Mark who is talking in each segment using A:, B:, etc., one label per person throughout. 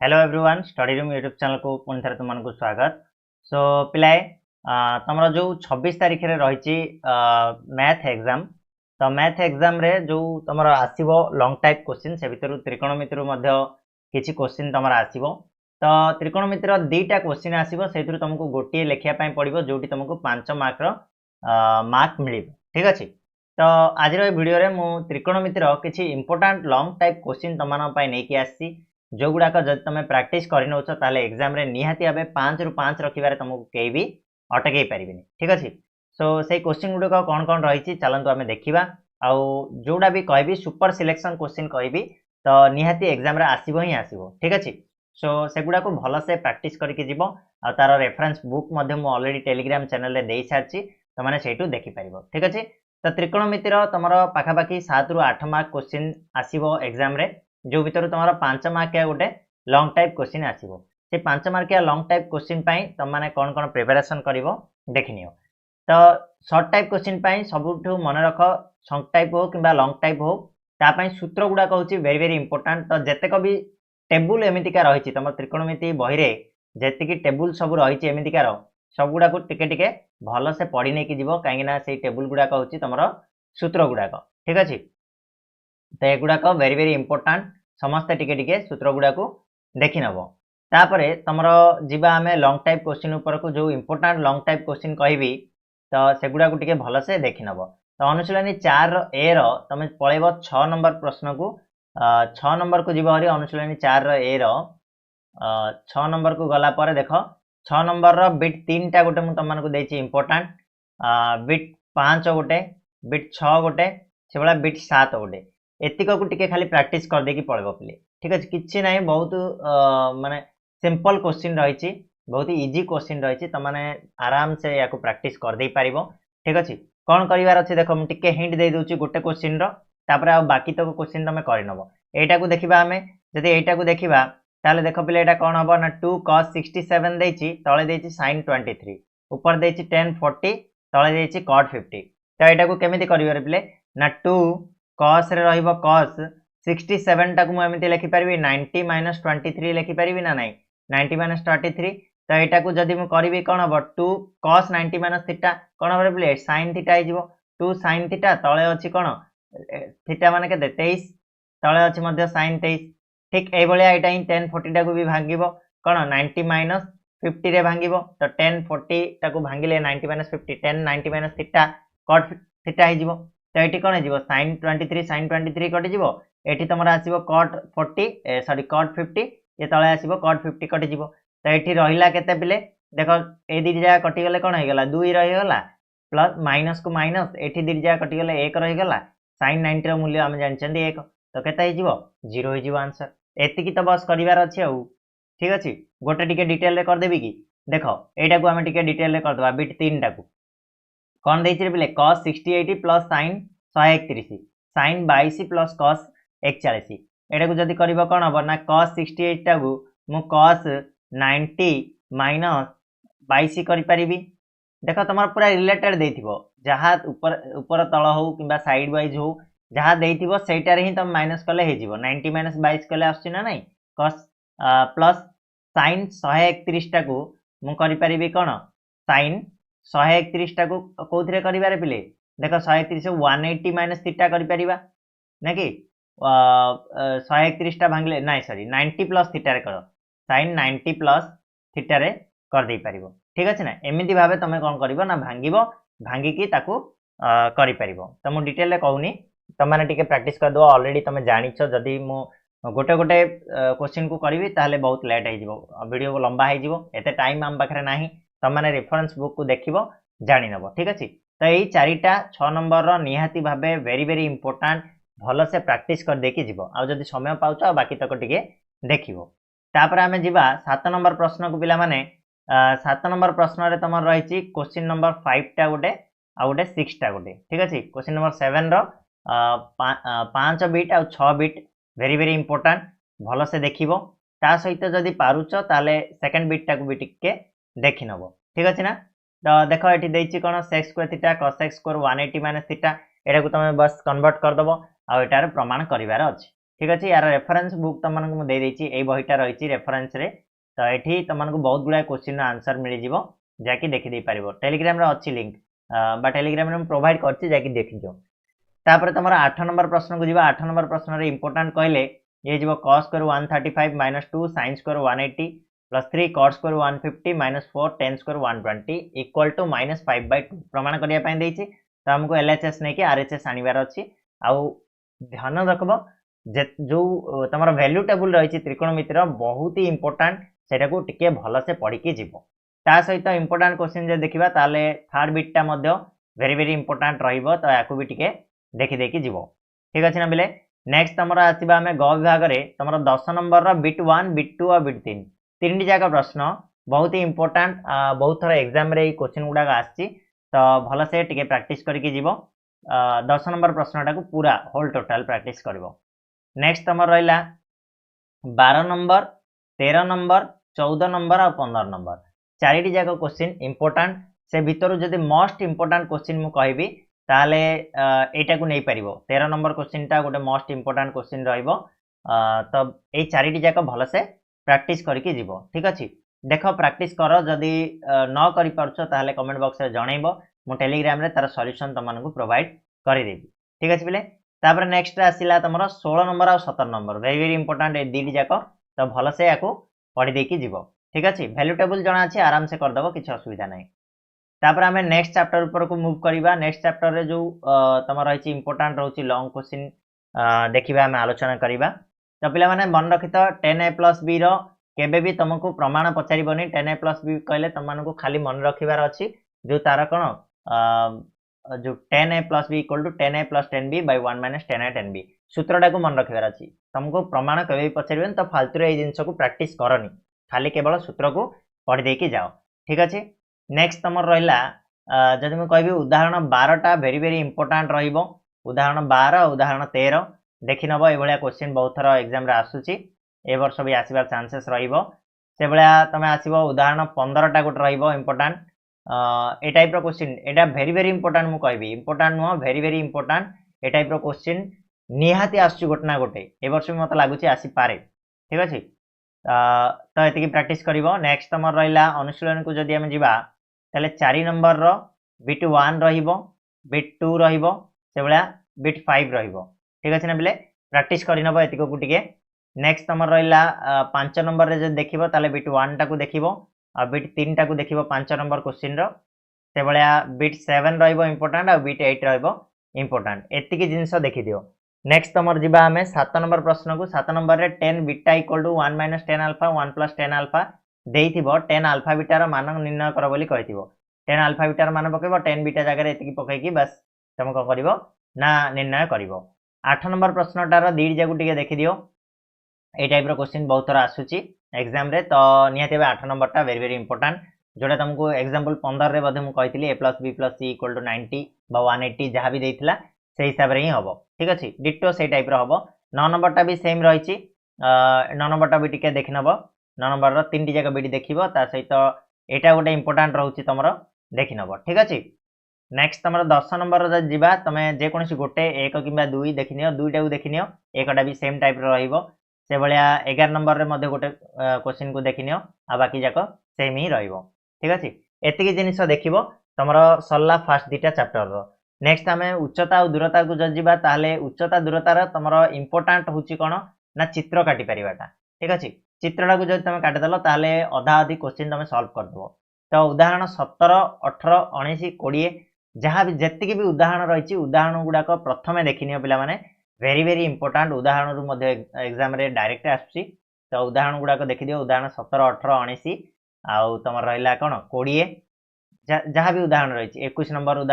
A: Hello everyone study room YouTube channel को पुणी थे तुमको स्वागत। सो पिलाए तुम जो 26 तारीख में रही मैथ एग्जाम तो मैथ एग्जाम रे जो तुम आसो लंग टाइप क्वेश्चन से भितर त्रिकोणमिति किसी क्वेश्चन तुम आसो तो त्रिकोणमितिर दुईटा क्वेश्चन आसो से तुमको गोटे लिखापी पड़ो जो तुमको 5 मार्क मार्क मिल ठीक अच्छे। तो आज भिडियो मुझे त्रिकोणमितिर किसी इंपोर्टाट लंग टाइप क्वेश्चन तुम नहीं आसी जो गुड़ाक जब तुम प्राक्ट कर एग्जाम निहाती भाव 5 रु 5 रखार तुमको कहीं भी अटकई पारे ठीक अच्छे। सो से क्वेश्चन गुड़िक कौन कौन रही चलतु आम देखा आउ जोड़ा भी कह सुपर सिलेक्शन क्वेश्चन कह तो निहाती एग्जाम आसो ही आसो ठीक अच्छे। सो से गुड़ा को भलसे प्राक्ट करके तार reference book already Telegram channel दे सारी तुम से देखिपार ठीक अच्छे। तो त्रिकोणमितिर तुम पाखापाखि 7 रु 8 मार्क क्वेश्चन आसो एग्जाम जो भर तुम 5 मार्किया गोटे लंग टाइप क्वेश्चन आसो से 5 मार्किया लंग टाइप क्वेश्चन तुम मैंने कौन कौन प्रिपेरेसन कर देखनी हो। तो सर्ट टाइप क्वेश्चन सब मन रख शॉर्ट टाइप हो कि लंग टाइप हो तापाई सूत्र गुड़ाक हूँ वेरी वेरी इंपोर्टाट। तो जितेक भी टेबुल एमतीका रही तुम त्रिकोणमिति बही रे जी टेबुल सब रही एमतीकार सब गुड़ाक टिके भल से पढ़ी नहीं कि कहीं से टेबुल गुड़ाक हूँ तुम सूत्र गुड़ाक ठीक अच्छे। तो एगुड़ाक वेरी वेरी इंपोर्टाट समस्ते टिके सूत्र गुड़ा को देखी नब तापर तुम जीवा आम लंग टाइप क्वेश्चन उपर को जो इंपोर्टाट लंग टाइप क्वेश्चन कहबी तो सेगुड़ा को टिके भलसे देखी नब। तो अनुशीलनी 4 ए तुम पलैब 6 नंबर प्रश्न को 6 नंबर को जीव हरी अनुशीलनी 4 ए 6 नंबर को गला पर देख 6 नंबर बिट 3 टा गोटे तुमको देती इंपोर्टाट बिट 5 गोटे बिट 6 गोटे से भाया बिट 7 गोटे एतिक को टिके खाली प्रैक्टिस कर देकी पड़ेबो पिले ठीक अच्छे। किसी ना बहुत माने सिंपल क्वेश्चन रही बहुत इजी क्वेश्चन रही तुम मैंने आराम से या प्रैक्टिस कर दे पारिबो ठीक अच्छे। कौन करार अच्छे देख मुझे हिंट दे दूची गोटे क्वेश्चन तापर आ बाकी तक क्वेश्चन तुम करनब एटा को देखा आम जब एटा को देखा ताले देख पिले एटा कौन हम ना 2 cos 67 देछि तले देछि sin 23 ऊपर देछि tan 40 तले देछि cot 50। तो एटा को केमिति करिवार पिले ना 2 cos रे रहिबो cos 67 टाकू मुझे लिखिपारि 90 माइनस 23 लिखिपारि ना नाई 90 माइनस 23। तो यहाँ को जदि मुझे करी कौन हम 2 cos 90 माइनस थीटा कौन हम बोले sin थीटा हो 2 sin थीटा तले अच्छी कौन थीटा मान के 23 तले अच्छी sin 23 ठीक ये यहाँ ही 10 40 टाक भी भांग कौन 90 माइनस 50 रे भांग तो 10 40 टाक भांगे 90 minus 50 10 90 minus theta cot theta हो तो ये कौन हो sin 23 sin 23 कटिज ये तुम आसो cot 40 सॉरी cot 50 ये तले आसो cot 50 कटिज। तो ये रहा के पिले देख ये दी जगह कटिगले कौन होगा 2 रहीगला प्लस माइनस को माइनस ये दी जगह कटिगले 1 रहीगला sin 90 मूल्य आम जानते 1 तो केते हो 0 हो आंसर एतिकी तो बस करार अच्छे आउ ठीक अच्छे। गोटे टिके डिटेल करदेवी कि देख यहाँ को आम टिके डिटेल करदे बिट 3 टाक कौन देखिए पिले cos 68 plus sin 131 sin 22 plus cos 41 यहाँ को जब कर कौन हम ना cos 68 टाक मु cos 90 माइनस 22 करी देख तुम पूरा रिलेटेड देथिबो जहाँ ऊपर तल हो कि साइड वाइज हो जहाँ देथिबो सेटार ही तुम माइनस कले हो 90 माइनस 22 कले आसछि ना नहीं cos प्लस sin 131 टाक मु करी कौन sin 131 टाक कौन कर पिले देख 131 180 माइनस थीटा कर ना कि 131 टा भांगले ना सॉरी 90 प्लस थीटार कर sin 90 प्लस थीटार कर दे पारिबो ठीक अच्छे ना एमती भाव तुम कौन कर ना भांग भांगिकी कर तो मुझे डिटेल कहूनी तुम मैंने टिके प्रैक्टिस कर दो ऑलरेडी तुम जानिछ जदि मु गोटे गोटे क्वेश्चन को करी ताले बहुत लेट हो वीडियो लंबा हो एते टाइम आम पाखे ना तुम मैंने रेफरेन्स बुक को देख जानी नब ठीक अच्छे। तो यही 4टा 6 नंबर निहाती भाव वेरी वेरी इंपोर्टाट भल से प्रैक्टिस कर देकी जीव आउ जदि समय पाउछ आ बाकी तक टिके देखिबो। तापर आमे जीवा 7 नंबर प्रश्न को पिला माने 7 नंबर प्रश्न रे तुम रही क्वेश्चन नंबर 5 टा गोटे आ गोटे 6 टा गोटे ठीक अच्छे। क्वेश्चन नंबर 7 रो 5 बिट आ 6 बिट वेरी वेरी इंपोर्टाट भल से देखिबो ता सहित जदि पारुछ ताले सेकंड बिट टाक भी टिके देखि नबो ठीक अच्छे ना। तो देख ये देती कौन sex square theta cos x square 180 minus theta यहाँ को तुम बस कन्वर्ट करदेव आउ एटार प्रमाण करार अच्छे। ठीक अच्छे यार रेफरेन्स बुक तुमको दे देछि ए बहीटा रही रेफरेन्स रे तो ये तुमको बहुत गुड़ा क्वेश्चन आंसर मिल जाव जाकि देखी पार टेलीग्राम अच्छी लिंक बा टेलीग्राम में प्रोवाइड करछि जाकि देखिजो तापर तुम 8 नंबर प्रश्न को जी 8 नंबर प्रश्न रे इंपोर्टेंट कहले ये जीव cos square 135 minus 2 sin square 180 plus 3 cot square 150 minus 4 tan square 120 equal to -5/2 प्रमाण करिया पय देछि तो हमको LHS नहीं कि RHS आनिबार अछि आउ ध्यान रखबो जो तुम वैल्यू टेबुल रही त्रिकोणमितिर बहुत ही इंपोर्टेंट सेटा को टिके भल से पढ़ी की जीवो ता सहित इंपोर्टेंट क्वेश्चन जे देखिबा ताले थर्ड बिटटा मध्य वेरी वेरी इंपोर्टेंट रहिबो तो याकू भी टिके देखी देखी जीवो ठीक अच्छे ना बेले नेक्स्ट तुम आसवा आम ग विभाग में तुम 10 नंबर बिट 1 बिट 2 और बिट 3 तीन जाक प्रश्न बहुत ही इंपोर्टेंट बहुत थर एग्जाम रे क्वेश्चन गुड़ाक आसी तो भल से टिके प्रैक्टिस करके जीवो 10 नंबर प्रश्नटा को पूरा होल टोटाल प्रैक्टिस करिवो नेक्स्ट तुम रहा 12 नंबर 13 नंबर 14 नंबर और 15 नंबर चारिटी जाक क्वेश्चन इंपोर्टेंट से भितर जदि मोस्ट इंपोर्टेंट क्वेश्चन मु कहबी ताले एटा को नहीं पारिबो 13 नंबर क्वेश्चन टा गोटे मोस्ट इंपोर्टेंट क्वेश्चन रहिबो तो ए चारिटी जाक भल से प्रैक्टिस करके जीवो ठीक अछि देखो प्रैक्टिस करो जदि न करि परछो ताले कमेंट बॉक्स रे जणैबो मु टेलीग्राम रे तार सॉल्यूशन तमनको प्रोवाइड करि देबी ठीक अछि बिले तापर नेक्स्ट आसिला तमरो 16 नंबर और 17 नंबर वेरी वेरी इंपोर्टेंट ए दीडी जाक तो भल से याको पढ़ी देकी जीवो ठीक अछि वैल्यू टेबल जणा अछि आराम से कर दबो किछ असुविधा नै तापर आमे नेक्स्ट चैप्टर ऊपर को मूव करिबा नेक्स्ट चैप्टर रे जो तम रही इंपोर्टेंट रहउची लॉन्ग क्वेश्चन देखिबा आमे आलोचना करिबा तो पिला माने मन रखितो 10a + b रो केबे भी तुमको प्रमाण पचारिबनी 10a + b कहले तुमनको खाली मन रखिबार अछि जो तार कोन जो 10a + b = 10a + 10b / 1 - 10a 10b सूत्रटा को मन रखिबार अछि तुमको प्रमाण केबे भी पचारिबन तो फालतू रे ए जिंस को प्रैक्टिस करनी खाली केवल सूत्र को पढ़ देकी जाओ ठीक अछि नेक्स्ट तुम रहा जदि मुझे कहि उदाहरण 12टा वेरी वेरी इंपोर्टेंट रहिबो उदाहरण 12 उदाहरण 13 देखि नबो ए भलिया क्वेश्चन बहुत थर एग्जाम रे आसुची ए वर्ष भी आसीबार चांसेस रहिबो से भलिया तमे आसीबो उदाहरण 15टा गोट रहिबो इंपोर्टेंट ए टाइप रो क्वेश्चन एटा वेरी वेरी इंपोर्टेंट मु कहबी इंपोर्टेंट नो वेरी वेरी इंपोर्टेंट ए टाइप रो क्वेश्चन निहाती आसुची गोटना गोटे ए वर्ष भी मते लागुची आसी पारे ठीक अछि तो एतिकी प्रैक्टिस करिवो नेक्स्ट तुम रहिला अनुशीलन को जदि हम जिबा ताले 4 नंबर रो बिट 1 रहिबो बिट 2 रहिबो से भलिया बिट 5 रहिबो ठीक अछि ना बेले प्रैक्टिस करि नबो एतिको को टिके नेक्स्ट तुम रहिला 5 नंबर रे जे देखिबो ताले बिट 1 टा को देखिबो आ बिट 3 टा को देखिबो 5 नंबर क्वेश्चन रो से भलिया बिट 7 रहिबो इंपोर्टेंट आ बिट 8 रहिबो इंपोर्टेंट एतिकी जिंस देखि दियो नेक्स्ट तुम जिबा हमें 7 नंबर प्रश्न को 7 नंबर रे 10 बीटा = 1 - 10 अल्फा 1 + 10 अल्फा देइथिबो 10 अल्फा बीटा रो मान निर्णय कर बोली कहिथिबो 10 अल्फा बीटा रो मान पकेबो 10 बीटा जगह रे एतिकी पकेकी बस तुम को करिवो ना निर्णय करिवो 8 नंबर प्रश्नटार दीड जाकू टिके देखि दियो ए टाइप रो क्वेश्चन बहुत थरा आसुची एग्जाम रे तो निहाते 8 नंबर टा वेरी वेरी इंपोर्टेंट जोटा तुमको एग्जांपल 15 रे बधे मु कहितली a + b + c = 90 बा 180 जहां भी देइथिला से हिसाब रे ही हबो ठीक अछि डिटो से टाइप रो हबो 9 नंबर टा भी सेम रहिची 9 नंबर टा भी टिके देखि नबो 9 नंबर रो तीनटी जगह बिडी देखिबो ता सहित एटा गोटे इंपोर्टेंट रहउची तमरो देखि नबो ठीक अछि नेक्स्ट तमरो 10 नंबर रो जिबा तमे जे कोनसी गोटे 1 किबा 2 देखिनियो दुईटा को देखिनियो एकटा भी सेम टाइप रो रहिबो से भलिया 11 नंबर रे मध्ये गोटे क्वेश्चन को देखिनियो आ बाकी जाको सेम ही रहिबो ठीक अछि एतिकी जिनिस देखिबो तमरो सल्ला फास्ट दीटा चैप्टर रो नेक्स्ट हमें उच्चता और दूरता को जिबा ताले उच्चता दूरता रो तमरो इंपोर्टेंट होची कोन ना चित्र काटी परिबाटा ठीक अछि चित्रटा को जदि तमे काटी दलो ताले आधा आधी क्वेश्चन तमे सॉल्व कर दबो तो उदाहरण 17 18 19 20 जहाँ भी जेतिकी भी उदाहरण रही उदाहरण गुड़ाक प्रथमे देखिनियो पिला माने वेरी वेरी इंपोर्टेंट उदाहरण रु मध्ये एग्जाम रे डायरेक्ट आसुची तो उदाहरण गुड़ाक देखि दियो उदाहरण 17 18 19 आउ तमर रहिला कोन 20 जहाँ भी उदाहरण रही 21 नंबर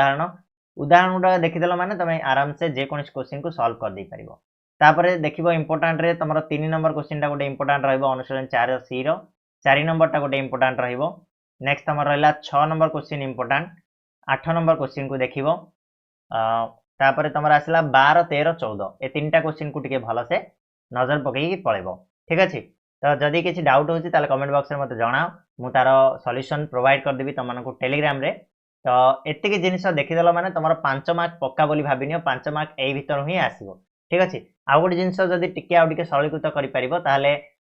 A: उदाहरण गुड़ा देखिदेल माने तमे आराम से जे कोन क्वेश्चन को सॉल्व कर दे परिबो तापरे देखिबो इंपोर्टेंट रे तमर 3 नंबर क्वेश्चन टा गोटे इंपोर्टेंट रहइबो अनुशीलन 4 सी रो 4 नंबर टा गोटे इंपोर्टेंट रहइबो नेक्स्ट तमर रहिला 6 number question important 8 number question को देखिबो तापरे तमर आसला 12 13 14 ए तीनटा क्वेश्चन को टिके भलो से नजर पकेई पळेबो ठीक अछि तो जदि किछि डाउट होछि ताले कमेंट बॉक्स रे मते जणाओ मु तारो सॉल्यूशन प्रोवाइड कर देबी तमनको टेलीग्राम रे तो एतिकी जिनिस देखिदेल माने तमरो 5 मार्क पक्का बोली भाबिनियो 5 मार्क ए भीतर ही आसीबो ठीक अच्छे आउ गोटे जिनस जदि टिके आउ टिके सरलीकृत कर पारिबो ताहले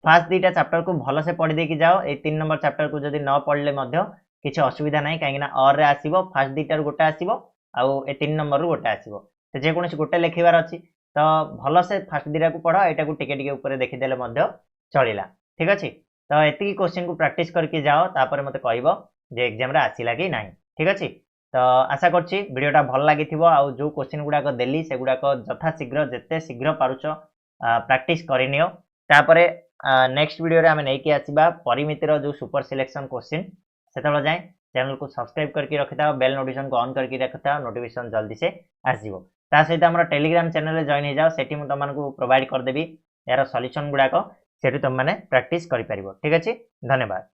A: फास्ट दुईटा चैप्टर को भल से पढ़ी देकी जाओ ए 3 नंबर चैप्टर को जदि न पढ़ले मध्य किछि असुविधा नाही काहेकि ना और रे आसीबो फास्ट दुईटा गोटे आसीबो आउ ए 3 नंबर रु गोटे आसीबो तो जे कोनोसी गोटे लिखिबार अछि तो भल से फास्ट दुईटा को पढ़ो एटा को टिके टिके ऊपर देखि देले मध्य चलिला ठीक अछि तो एति क्वेश्चन को प्रैक्टिस करके जाओ तापर मते कहइबो जे एग्जाम रे आसीला कि नाही ठीक अछि तो आशा करछि वीडियोटा भल लागिथिबो आउ जो क्वेश्चन गुडा को देली से गुडा को यथा शीघ्र जते शीघ्र पारुचो प्रैक्टिस करिनियो तापरे नेक्स्ट वीडियो रे हमें नै कि आसीबा परिमितिर जो सुपर सिलेक्शन क्वेश्चन सेतबेला जाय चैनल को सब्सक्राइब करके रखिता बेल नोटिफिकेशन को ऑन करके रखिता नोटिफिकेशन जल्दी से आसीबो ता सहित हमर टेलीग्राम चैनल रे जॉइन हो जाओ सेठी मु तमन को प्रोवाइड कर देबी यार सॉल्यूशन गुडा को सेठी तुम माने प्रैक्टिस करि परिबो ठीक अछि धन्यवाद।